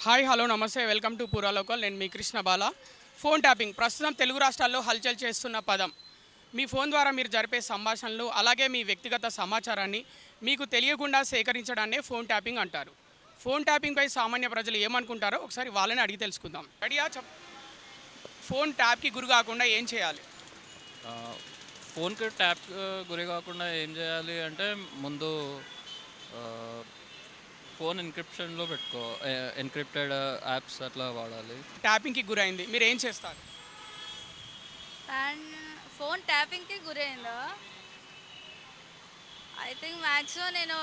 Hi hello నమస్తే welcome to పూరా local. నేను మీ కృష్ణ బాల. ఫోన్ ట్యాపింగ్ ప్రస్తుతం తెలుగు రాష్ట్రాల్లో హల్చల్ చేస్తున్న పదం. మీ ఫోన్ ద్వారా మీరు జరిపే సంభాషణలు అలాగే మీ వ్యక్తిగత సమాచారాన్ని మీకు తెలియకుండా సేకరించడాన్నే ఫోన్ ట్యాపింగ్ అంటారు. ఫోన్ ట్యాపింగ్పై సామాన్య ప్రజలు ఏమనుకుంటారో ఒకసారి వాళ్ళని అడిగి తెలుసుకుందాం. రెడీయా? ఫోన్ ట్యాప్కి గురి కాకుండా ఏం చేయాలి? ఫోన్కి ట్యాప్ గురి కాకుండా ఏం చేయాలి అంటే ముందు ఫోన్ ఎన్క్రిప్షన్లో పెట్టుకో. ఎన్క్రిప్టెడ్ యాప్స్ అట్లా వాడాలి. ట్యాపింగ్కి గురైంది, మీరు ఏం చేస్తారు? అండ్ ఫోన్ ట్యాపింగ్కి గురైందా? ఐ థింక్ మ్యాక్సిమం నేను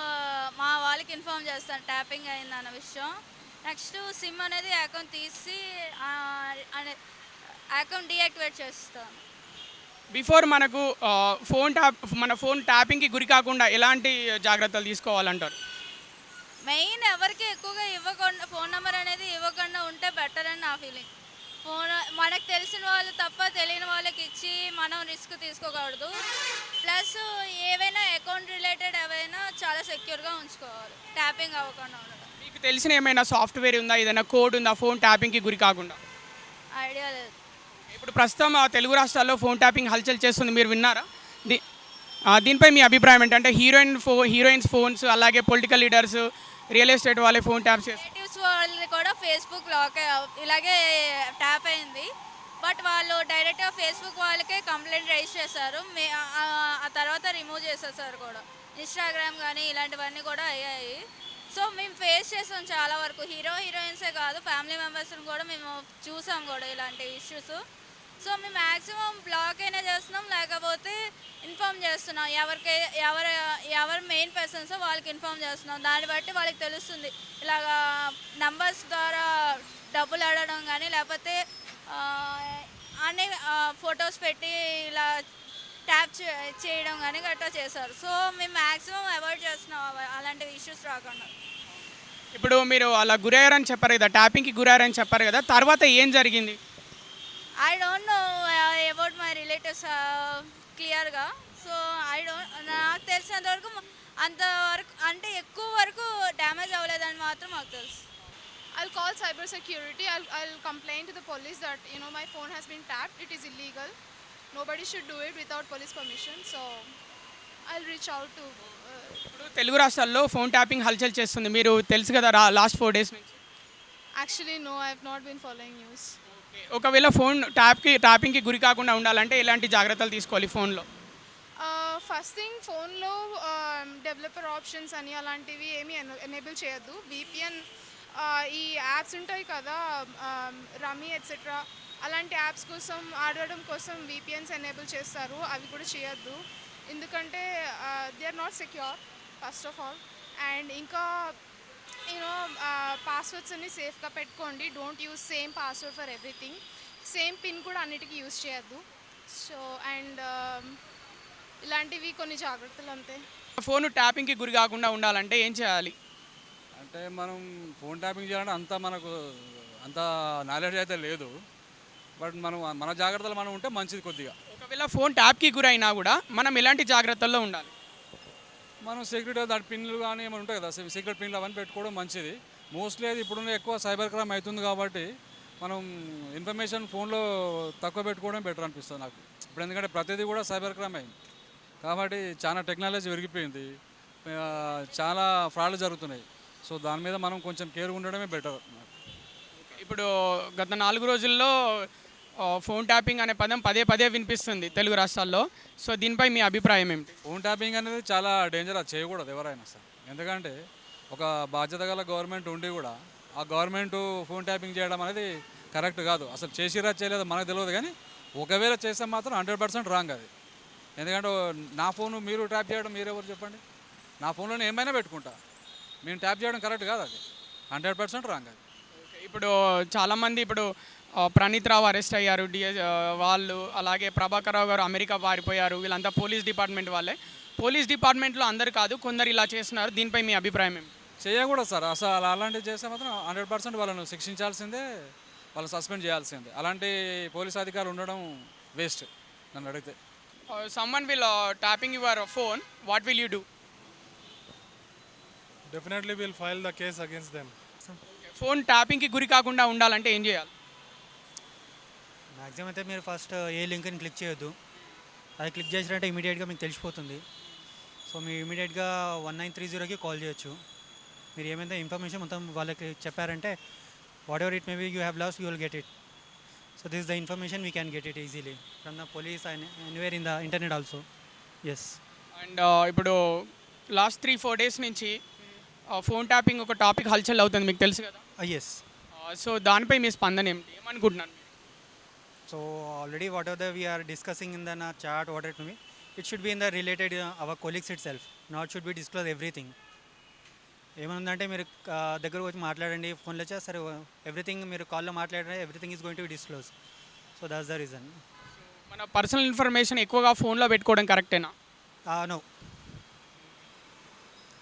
మా వాళ్ళకి ఇన్ఫామ్ చేస్తాను ట్యాపింగ్ అయిందన్న విషయం. నెక్స్ట్ సిమ్ అనేది అకౌంట్ తీసి అకౌంట్ డీయాక్టివేట్ చేస్తాను. బిఫోర్ మనకు మన ఫోన్ ట్యాపింగ్కి గురి కాకుండా ఎలాంటి జాగ్రత్తలు తీసుకోవాలంటారు? మెయిన్ ఎవరికి ఎక్కువగా ఇవ్వకుండా ఫోన్ నెంబర్ అనేది ఇవ్వకుండా ఉంటే బెటర్ అని నా ఫీలింగ్. ఫోన్ మనకు తెలిసిన వాళ్ళు తప్ప తెలియని వాళ్ళకి ఇచ్చి మనం రిస్క్ తీసుకోకూడదు. ప్లస్ ఏవైనా అకౌంట్ రిలేటెడ్ ఏవైనా చాలా సెక్యూర్గా ఉంచుకోవాలి, ట్యాపింగ్ అవ్వకుండా ఉండడం. మీకు తెలిసిన ఏమైనా సాఫ్ట్వేర్ ఉందా, ఏదైనా కోడ్ ఉందా ఫోన్ ట్యాపింగ్కి గురి కాకుండా? ఐడియా లేదు. ఇప్పుడు ప్రస్తుతం తెలుగు రాష్ట్రాల్లో ఫోన్ ట్యాపింగ్ హల్చల్ చేస్తుంది, మీరు విన్నారా? దీనిపై మీ అభిప్రాయం ఏంటంటే హీరోయిన్స్ ఫోన్స్ అలాగే పొలిటికల్ లీడర్స్, రియల్ ఎస్టేట్ వాళ్ళే ఫోన్ ట్యాప్ చేస్తారు. రిలేటివ్స్ వాళ్ళది కూడా ఫేస్బుక్ లాక్ ఇలాగే ట్యాప్ అయింది. బట్ వాళ్ళు డైరెక్ట్గా ఫేస్బుక్ వాళ్ళకే కంప్లైంట్ రైజ్ చేశారు. ఆ తర్వాత రిమూవ్ చేసేసారు కూడా. ఇన్స్టాగ్రామ్ కానీ ఇలాంటివన్నీ కూడా అయ్యాయి. సో మేము ఫేస్ చేసాం చాలా వరకు. హీరోయిన్సే కాదు, ఫ్యామిలీ మెంబర్స్ని కూడా మేము చూసాం కూడా ఇలాంటి ఇష్యూస్. సో మేము మ్యాక్సిమం బ్లాక్ అయినా చేస్తున్నాం, లేకపోతే ఇన్ఫామ్ చేస్తున్నాం. ఎవరు మెయిన్ పర్సన్సో వాళ్ళకి ఇన్ఫామ్ చేస్తున్నాం. దాన్ని బట్టి వాళ్ళకి తెలుస్తుంది ఇలాగా నంబర్స్ ద్వారా డబ్బులు అడగడం కానీ, లేకపోతే అన్ని ఫొటోస్ పెట్టి ఇలా ట్యాప్ చేయడం కానీ గట్రా చేశారు. సో మేము మ్యాక్సిమం అవాయిడ్ చేస్తున్నాం అలాంటి ఇష్యూస్ రాకుండా. ఇప్పుడు మీరు అలా గురయ్యారని చెప్పారు కదా, ట్యాపింగ్కి గురయ్యారని చెప్పారు కదా, తర్వాత ఏం జరిగింది? I don't know about my relatives క్లియర్గా. సో నాకు తెలిసినంత వరకు అంతవరకు అంటే ఎక్కువ వరకు డ్యామేజ్ అవ్వలేదని మాత్రం మాకు తెలుసు. I'll call cyber security. I'll complain to the police that my phone has been tapped. It is illegal. Nobody should do it without police permission. So I'll reach out to. ఇప్పుడు తెలుగు రాష్ట్రాల్లో phone tapping హల్చల్ చేస్తుంది, మీరు తెలుసు కదా last 4 days నుంచి. Actually, no, I have not been following news. ఒకవేళ phone ట్యాపింగ్కి గురి కాకుండా ఉండాలంటే ఎలాంటి జాగ్రత్తలు తీసుకోవాలి ఫోన్లో? ఫస్ట్ థింగ్, ఫోన్లో డెవలపర్ ఆప్షన్స్ అని అలాంటివి ఏమీ ఎనేబుల్ చేయొద్దు. VPN ఈ యాప్స్ ఉంటాయి కదా, రమీ ఎట్సెట్రా, అలాంటి యాప్స్ కోసం ఆడడం కోసం VPNs ఎనేబుల్ చేస్తారు. అవి కూడా చేయొద్దు, ఎందుకంటే they are not secure first of all. And ఇంకా పాస్వర్డ్స్ అన్ని సేఫ్గా పెట్టుకోండి. Don't use same password for everything. Same pin కూడా అన్నిటికీ యూజ్ చేయొద్దు. సో అండ్ ఇలాంటివి కొన్ని జాగ్రత్తలు అంతే. ఫోన్ ట్యాపింగ్కి గురి కాకుండా ఉండాలంటే ఏం చేయాలి? అంటే మనం ఫోన్ ట్యాపింగ్ చేయాలంటే అంత నాలెడ్జ్ అయితే లేదు. బట్ మన జాగ్రత్తలు మనం ఉంటే మంచిది కొద్దిగా. ఒకవేళ ఫోన్ ట్యాప్కి గురి అయినా కూడా మనం ఎలాంటి జాగ్రత్తల్లో ఉండాలి? మనం సెక్యూరిటీ దాని పిన్లు కానీ ఏమైనా ఉంటాయి కదా, సీక్రెట్ పిన్లు అవన్నీ పెట్టుకోవడం మంచిది. మోస్ట్లీ అది ఇప్పుడున్న ఎక్కువ సైబర్ క్రైమ్ అవుతుంది కాబట్టి మనం ఇన్ఫర్మేషన్ ఫోన్లో తక్కువ పెట్టుకోవడం బెటర్ అనిపిస్తుంది నాకు ఇప్పుడు. ఎందుకంటే ప్రతిదీ కూడా సైబర్ క్రైమ్ అయింది కాబట్టి చాలా టెక్నాలజీ పెరిగిపోయింది, చాలా ఫ్రాడ్లు జరుగుతున్నాయి. సో దాని మీద మనం కొంచెం కేర్ ఉండడమే బెటర్. ఇప్పుడు గత 4 రోజుల్లో ఫోన్ ట్యాపింగ్ అనే పదం పదే వినిపిస్తుంది తెలుగు రాష్ట్రాల్లో. సో దీనిపై మీ అభిప్రాయం ఏమిటి? ఫోన్ ట్యాపింగ్ అనేది చాలా డేంజర్, అది చేయకూడదు ఎవరైనా సార్. ఎందుకంటే ఒక బాధ్యత గల గవర్నమెంట్ ఉండి కూడా ఆ గవర్నమెంట్ ఫోన్ ట్యాపింగ్ చేయడం అనేది కరెక్ట్ కాదు. అసలు చేసిరా చేయలేదో మనకు తెలియదు, కానీ ఒకవేళ చేస్తే మాత్రం 100% రాంగ్ అది. ఎందుకంటే నా ఫోను మీరు ట్యాప్ చేయడం మీరెవరు చెప్పండి? నా ఫోన్లోనే ఏమైనా పెట్టుకుంటా, మేము ట్యాప్ చేయడం కరెక్ట్ కాదు, అది 100% రాంగ్ అది. ఇప్పుడు చాలామంది ఇప్పుడు ప్రణీత్ రావు అరెస్ట్ అయ్యారు, వాళ్ళు, అలాగే ప్రభాకర్ రావు గారు అమెరికా పారిపోయారు. వీళ్ళంతా పోలీస్ డిపార్ట్మెంట్ వాళ్ళే. పోలీస్ డిపార్ట్మెంట్లో అందరు కాదు, కొందరు ఇలా చేస్తున్నారు. దీనిపై మీ అభిప్రాయం ఏమి? చేయకూడదు సార్. అసలు అలాంటివి చేస్తే మాత్రం 100% వాళ్ళను శిక్షించాల్సిందే, వాళ్ళు సస్పెండ్ చేయాల్సిందే. అలాంటి పోలీస్ అధికారులు ఉండడం వేస్ట్ నన్ను అడిగితే. Someone will tapping your phone, what will you do? Definitely we'll file the case against them. Phone ట్యాపింగ్కి గురి కాకుండా ఉండాలంటే ఏం చేయాలి? మ్యాక్సిమం అయితే మీరు ఫస్ట్ ఏ లింక్ని క్లిక్ చేయొద్దు. అది క్లిక్ చేసినట్టే ఇమీడియట్గా మీకు తెలిసిపోతుంది. సో మీరు ఇమీడియట్గా 1930కి కాల్ చేయొచ్చు. మీరు ఏమైనా ఇన్ఫర్మేషన్ మొత్తం వాళ్ళకి చెప్పారంటే whatever it may be you have lost you will get it. So this the information we can get it easily from the police and anywhere in the internet also. Yes. And ఇప్పుడు last 3-4 days నుంచి phone tapping ఒక topic హల్చల్ అవుతుంది, మీకు తెలుసు కదా. Yes. So దానిపై మీ స్పందన ఏమిటి, ఏమనుకుంటున్నాను మీరు? So already whatever we are discussing in the chat, what it may be, it should be in the related our colleagues itself. Not should be disclose everything. ఏమనుందంటే మీరు దగ్గరకు వచ్చి మాట్లాడండి, ఫోన్లో సరే ఎవ్రీథింగ్ మీరు కాల్లో మాట్లాడండి, everything is going to be disclose. So that's the reason. మన పర్సనల్ ఇన్ఫర్మేషన్ ఎక్కువగా ఫోన్లో పెట్టుకోవడం కరెక్టేనా? నో.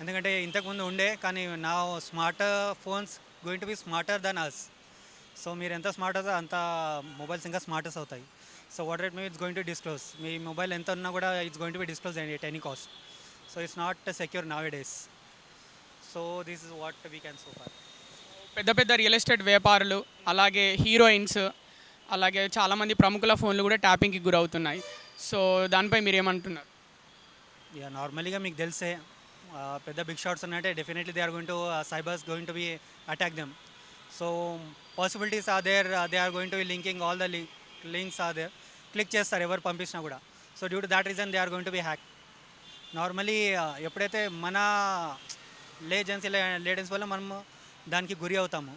ఎందుకంటే ఇంతకుముందు ఉండే, కానీ నా smart phones going to be smarter than us. So మీరు ఎంత స్మార్ట్ అవుతారో అంత మొబైల్స్ ఇంకా స్మార్టెస్ట్ అవుతాయి. So what it may it's going to disclose. మీ మొబైల్ ఎంత ఉన్నా కూడా it's going to be disclose at any cost. So it's not secure nowadays. So this is what we can so far. పెద్ద పెద్ద real estate వ్యాపారులు, అలాగే heroines, అలాగే చాలామంది ప్రముఖుల ఫోన్లు కూడా ట్యాపింగ్కి గురవుతున్నాయి. సో దానిపై మీరు ఏమంటున్నారు? యా, నార్మల్గా మీకు తెలిసే పెద్ద బిగ్ షాట్స్ ఉన్నట్టే definitely they are going to cybers going to be attack them. So possibilities are there, they are going to be linking all the links are there. Click చేస్తారు ఎవరు పంపించినా కూడా. So due to that reason they are going to be hack. Normally ఎప్పుడైతే మన లేజెన్స్ వల్ల మనము దానికి గురి అవుతాము,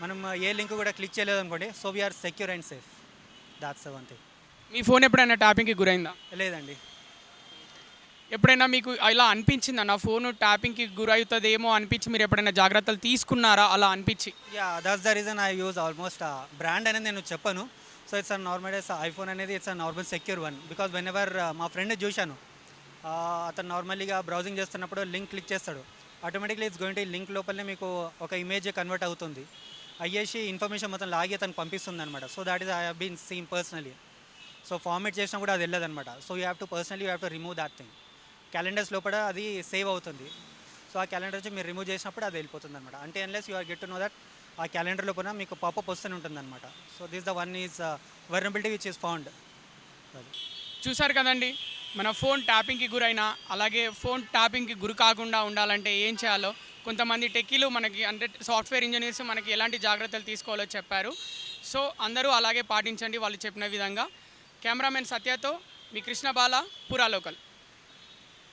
మనం ఏ లింక్ కూడా క్లిక్ చేయలేదు అనుకోండి. So we are secure and safe. That's one thing. మీ ఫోన్ ఎప్పుడైనా ట్యాపింగ్కి గురైందా? లేదండి. ఎప్పుడైనా మీకు ఇలా అనిపించిందా, నా ఫోన్ ట్యాపింగ్కి గురవుతుందేమో అనిపించి మీరు ఎప్పుడైనా జాగ్రత్తలు తీసుకున్నారా అలా అనిపించి? Yeah, that's the reason I use almost brand అనేది నేను చెప్పను. So it's a normal iPhone అనేది it's a normal secure one. Because whenever మా ఫ్రెండ్ చూశాను, అతను నార్మల్గా బ్రౌజింగ్ చేస్తున్నప్పుడు లింక్ క్లిక్ చేస్తాడు, automatically it's going to link లోపలనే మీకు ఒక ఇమేజ్ కన్వర్ట్ అవుతుంది, అయ్యేసి ఇన్ఫర్మేషన్ మొత్తం లాగి అతను పంపిస్తుంది అనమాట. So that is I have been seen personally. So format చేసినా కూడా అది వెళ్ళదనమాట. So you have to personally you have to remove that thing. Calendars లోపల అది సేవ్ అవుతుంది. సో ఆ క్యాలెండర్ నుంచి మీరు రిమూవ్ చేసినప్పుడు అది వెళ్ళిపోతుంది అనమాట. అంటే unless you are get to know that ఆ క్యాలెండర్ లోపల మీకు పాపప్ వస్తూనే ఉంటుంది అనమాట. So this the one is vulnerability which is found. చూసారు కదండి, మన ఫోన్ ట్యాపింగ్కి గురైనా, అలాగే ఫోన్ ట్యాపింగ్కి గురి కాకుండా ఉండాలంటే ఏం చేయాలో కొంతమంది టెక్కీలు మనకి, అంటే సాఫ్ట్వేర్ ఇంజనీర్స్ మనకి ఎలాంటి జాగ్రత్తలు తీసుకోవాలో చెప్పారు. సో అందరూ అలాగే పాటించండి వాళ్ళు చెప్పిన విధంగా. కెమెరామెన్ సత్యతో మీ కృష్ణ బాల, పురా లోకల్.